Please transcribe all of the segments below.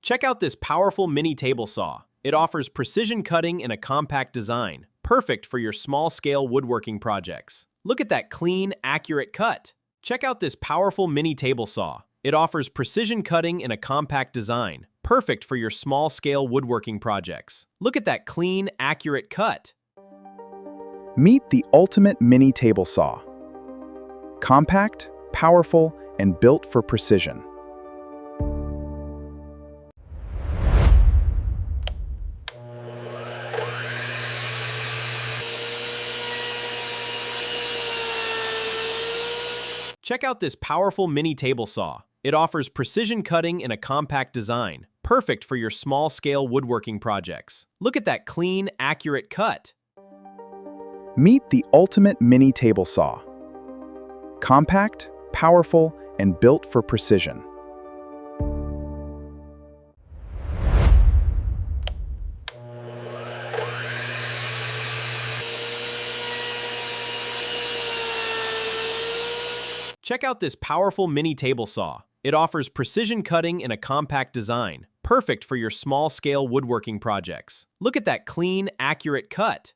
Check out this powerful mini table saw. It offers precision cutting in a compact design, perfect for your small-scale woodworking projects. Look at that clean, accurate cut. Check out this powerful mini table saw. It offers precision cutting in a compact design, perfect for your small-scale woodworking projects. Look at that clean, accurate cut. Meet the ultimate mini table saw. Compact, powerful, and built for precision. Check out this powerful mini table saw. It offers precision cutting in a compact design, perfect for your small-scale woodworking projects. Look at that clean, accurate cut. Meet the ultimate mini table saw. Compact, powerful, and built for precision. Check out this powerful mini table saw. It offers precision cutting in a compact design, perfect for your small-scale woodworking projects. Look at that clean, accurate cut.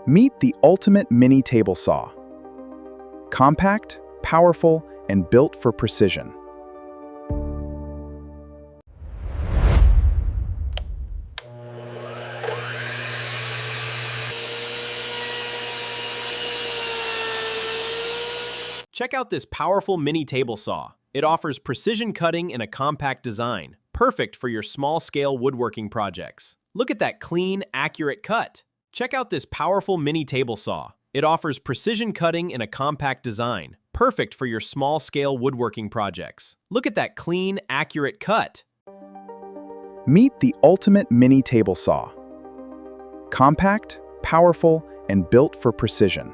Meet the ultimate mini table saw. Compact, powerful, and built for precision. Check out this powerful mini table saw. It offers precision cutting in a compact design, perfect for your small-scale woodworking projects. Look at that clean, accurate cut. Check out this powerful mini table saw. It offers precision cutting in a compact design, perfect for your small-scale woodworking projects. Look at that clean, accurate cut. Meet the ultimate mini table saw. Compact, powerful, and built for precision.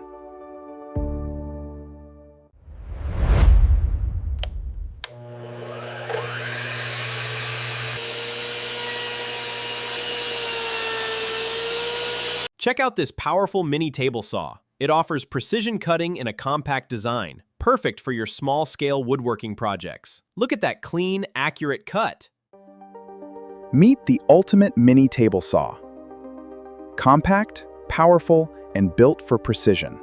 Check out this powerful mini table saw. It offers precision cutting in a compact design, perfect for your small-scale woodworking projects. Look at that clean, accurate cut. Meet the ultimate mini table saw. Compact, powerful, and built for precision.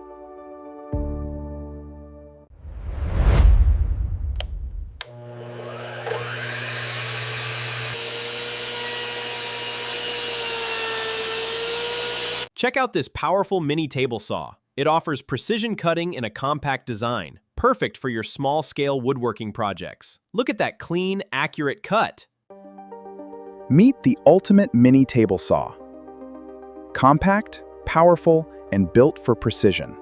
Check out this powerful mini table saw. It offers precision cutting in a compact design, perfect for your small-scale woodworking projects. Look at that clean, accurate cut. Meet the ultimate mini table saw. Compact, powerful, and built for precision.